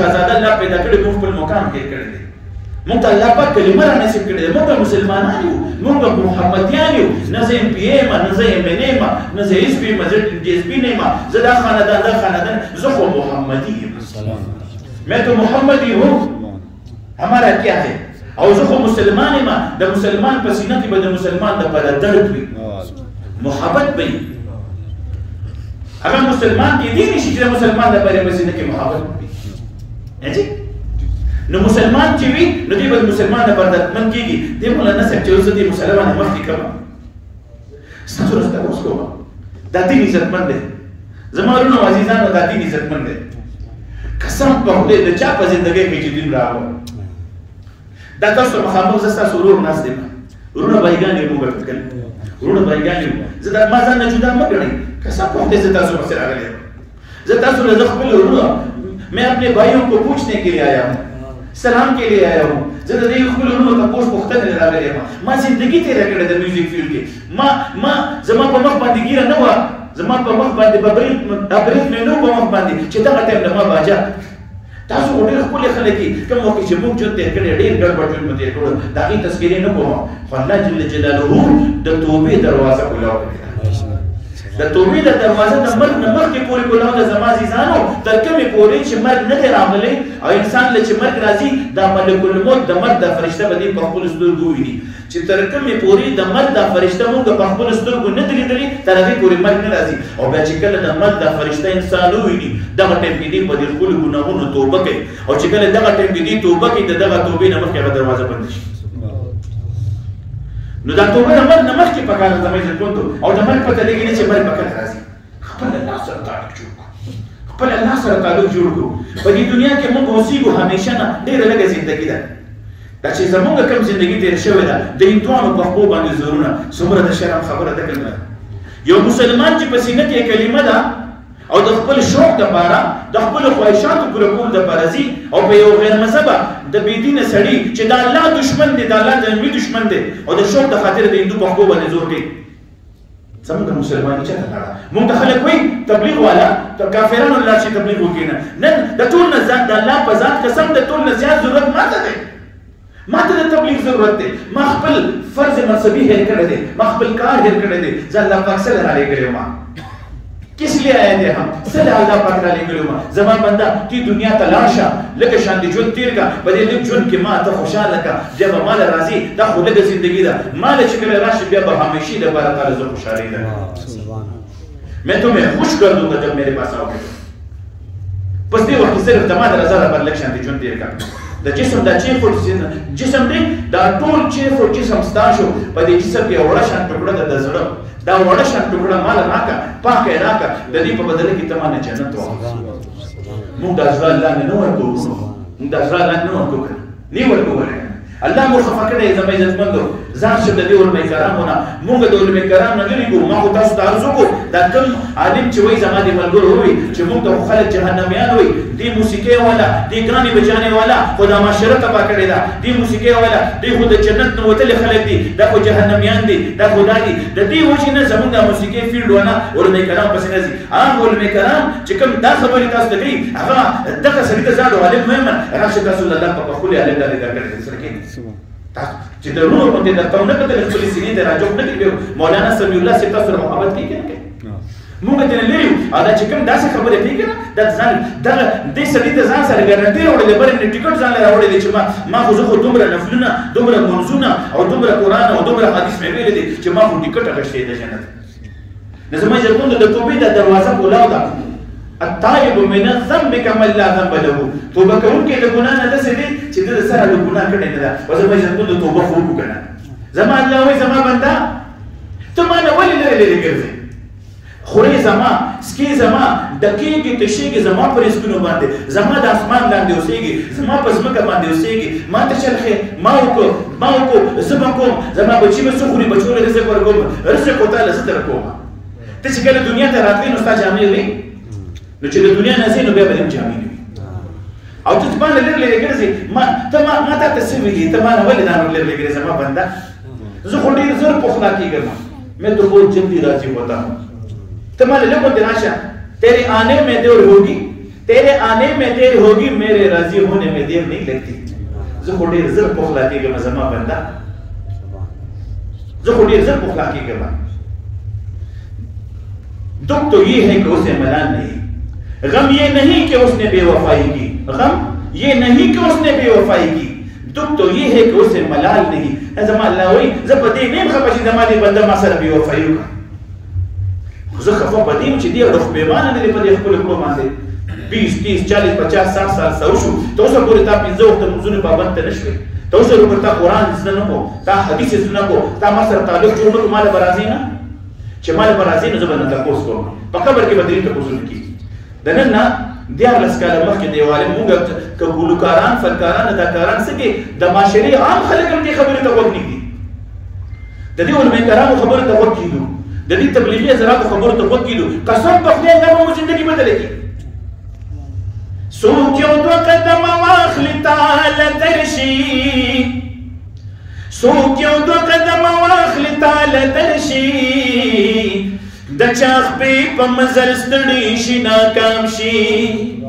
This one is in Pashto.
شهزاده الله پیدا کړی موږ خپل مقام هېر کړی دی موږ ته الله پاک کلمه را نصیب کړې ده موږ مسلمانان یو موږ محمدیان یو نه زه ایم پی ایم نه زه ایم این ایم نه زه ایس پی نه زه ڈی ایس پی نه یم زه دا خاندان زه خو محمدی یم میں تو محمدی ہوں ہمارا کیا ہے او زه خو مسلمان یم د مسلمان په سینه کې به د مسلمان دپاره درد وي محبت به وي هغه مسلمان کېدی نشي چې د مسلمان دپاره په سینه کې محبت وي نو مسلمان چې وي نو دی به مسلمان دپاره دردمند کېږي دی مولانا صاحب چې اوس زه دې مسلمان مخکې کړم ستاسو راسته اوس کوم دا دین عزتمند دی زما ورونو عزیزانو دا دین عزتمند دی قسم په خدای د چا په زندګۍ کې چې دین راغلی دا تاسو مخامخ زه ستاسو ورور ناست یم ورونه بایګان یو موږ ټول ورونه بایګان یو زه دا ما ځان نه جدا مه ګڼئ قسم په خدای زه تاسو پسې راغلی یم زه تاسو نه زه خپل ورونه میں اپنے بھائیوں کو پوچھنے کے لیے آیا ہوں سلام کے لیے آیا ہوں زه د دې خپل ورونو تپوس پوښتنې راغلی یم ما زندګي تېره کړې د میوزیک فیلډ کې ما زما په مخ باندې ګیره نه وه زما په مخ باندې برید مې نه و په مخ باندې چې دغه ټایم د ما باجا تاسو خو ډېر ښکلي خلک یې کوم وخت چې موږ ژوند تېر کړی ډېر ګډوډ ژوند مو تېر کړو د هغې تذکرې نه کوم خو الله جل جلاله د توبې دروازه کولاو کړې ده د توبې د دروازه د مرګ نه مخکې پورې کولاو ده زما عزیزانو تر کومې پورې چې مرګ نه دی راغلی او انسان له چې مرګ راځي دا ملک الموت د مرګ دا فرشته به دې په خپلو سترګو وویني چې تر کومې پورې د مرګ دا فرشته موږ په خپلو سترګو نه دي لیدلي تر هغې پورې مرګ نه راځي او بیا چې کله د مرګ دا فرشته انسان وویني دغه ټایم کې دې په دې خپلو ګناهونو توبه کوي او چې کله دغه ټایم کې دې توبه کوي د دغه توبې نه مخکې هغه دروازه بنده شي نو دا توبه د مرګ نه مخکې پکار ده زما عزتمندو او د مرګ پته لګي نه چې مرګ به کله راځي خپل الله سره تعلق جوړ کړو خپل الله سره تعلق جوړ کړو په دې دنیا کې موږ اوسېږو همیشه نه ډېره لږه زندګي ده دا چې زموږ کوم زندګي تېره شوې ده د هندوانو په خپو باندې زورونه څومره د شرم خبره ده که نه یو مسلمان چې په سینه کې کلمه ده او د خپل شوق دپاره د خپلو خواهشاتو پوره کولو دپاره ځي او په یو غیر مذهبه د بېدینه سړي چې د الله دشمن دی د الله د علمي دشمن دی او د شوق د خاطر د هندو په خپو باندې زور کوي زموږ مسلماني چېرته لاړه موږ ته خلک وایي تبلیغ والا کافرانو لاړ شي تبلیغ وکړي نه نن د ټول نه زیات د الله په ذات قسم د ټول نه زیات ضرورت ما ته دی ما ته د تبلیغ ضرورت دی ما خپل فرض مذهبي هېر کړی دی ما خپل کار هېر کړی دی زه الله پاک څه له رالیږلی یم کس لیے آئے تھے ہم څه له الله پاک رالیږلی یم زما بنده تی دنیا ته لاړ شه لکه شان دې ژوند تېر کړه په دې لږ ژوند کې ما ته خوشحاله کړه بیا به ماله راځي دا خو لږه زندګي ده ماله چې کله راشي بیا به همیشې دپاره تعالی زه خوشحالي ده میں تمہیں خوش کر دوں گا جب میرے پاس آؤ گے بس دې وخت صرف د ما د رضا لپاره لږ شان دې ژوند تېر کړه د جسم دا 6 فوټ جسم دی دا ټول 6 فوټ جسم ستا شو په دې جسم کې وړه شان ټوکړه ده د زړه دا وړه شان ټوکړه ماله راکړه پاکه یې راکړه د دې په بدله کې ته مانه جنت وکړه موږ دا زړه الله نه ورکوو موږ دا زړه الله نه ورکوو که نه ورکوو الله مو خفه کړی زما عزتمندو ځان شه د دې علماء کرامو نه موږ د علماء کرام نه لرې کړو ما خو تاسو ته عرض وکړو دا کوم عالم چې وایي زما د ملګرو وایي چې موږ ته خو خلک جهنمیان وایي دې موسیقۍ والا دې ګانې بجانې والا خو دا معاشره تباه کړې ده دې موسیقۍ والا دې خو د جنت نه وتلي خلک دي دا خو جهنمیان دي دا خو دا دي د دې وجې نه زموږ د موسیقۍ فیلډ ونه علماء کرام پسې نه ځي هغه علماء کرام چې کوم دا خبرې تاسو ته کوي هغه دغه سړي ته زاد عالم وایم راشه تاسو الله په خپل عالم باندې درکړئ سره کې چې د ورور باندې درته ونه کتل خپلې سینې ته راجوب نه کړي مولانا سمیع الله صاحب تاسو سره محبت کوي که نه کوي موږ ته نه لري او دا چې کوم داسې خبرې کوي که نه دا ځان دغه دې سړي ته ځان سره ګارنټي راوړې بل نه ټیکټ ځان له راوړې چې ما خو زه خو دومره نفلونه دومره منځونه او دومره قرآن او دومره حدیث مې ویلي دي چې ما خو ټیکټ اخیستی د جنت نو زما عزتمندو د توبې د دروازه کولاو ده التائب من الذنب كمن لا ذنب له توبه کوونکی د ګناه نه داسې دی چې د سره د ګناه کړی نه ده او زما عزتمندو توبه خو وکړو که نه زما الله وایي زما بنده ته ما نه ولې لرې لرې ګرځې خورې زما سکې زما ډکېږي تشېږي زما پر رزقونو باندې زما د اسمان لاندې اوسېږي زما په ځمکه باندې اوسېږي ما ته چرخې ما وکړو زه به کوم زما بچي به څه خوري بچو له رزق ورکوم رزق خو تا له زه درکوم ته چې کله دنیا ته راتلې نو ستا جامې وي نو چې د دنیا نه ځې نو بیا به دې جامې نه وي او ته ما نه لرې لرې ګرځې ته ما تا ته څه ویلي ته ما نه ولې دا لرې لرې ګرځې زما بنده زه خو ډېر زر پخلا کېږم میں تو بہت جلدی راضی ہوتا ہوں تمہارے لوگوں دراچا تیرے آنے میں دیر ہوگی तेरे आने में देर होगी, मेरे राजी होने में देर नहीं लगती. زه خو ډېر زر پخلا کېږم زما بنده، زه خو ډېر زر پخلا کېږم. دکھ تو یہ ہے کہ اسے ملال نہیں، غم یہ نہیں کہ اس نے بے وفائی کی، غم یہ نہیں کہ اس نے بے وفائی کی، دکھ تو یہ ہے کہ اسے ملال نہیں. زما الله وایي زه په دې نه یم خفه چې زما دې بنده ما سره بې وفایي وکړه، زه خفه په دې یم چې دې رخ بېمانه نه دی په دې خپلو کړو باندې 20 30 40 50 60 سال سره وشو. ته اوسه پورې تا 15 وخته لمونځونه پابند ته نه شوې، ته اوسه پورې تا قرآن زده نه کړو، تا حدیث زده نه کړو، تا ما سره تعلق جوړ نه کړو، ما له به راځې نه چې ما له به راځې نو زه به نه تپوس کوم. په قبر کې به درې تپوسونه کېږي. د نن نه 14 کاله مخکې دیواله مونږ که ګلوکاران فنکاران اداکاران څه کې د معاشرې عام خلک هم دې خبرې ته غوږ نږدي، د دې علماء کرامو خبرو ته غوږ کېږدو، د دې تبلیغي حضراتو خبرو ته غوږ کېږدو. قسم په خدای دا به مو زندګي بدله کړي. څوک یو دوه قدمه واخلي تاله درشي، څوک یو دوه قدمه واخلي تاله درشي، د چا خپې په مزل ستړي شي ناکام شي.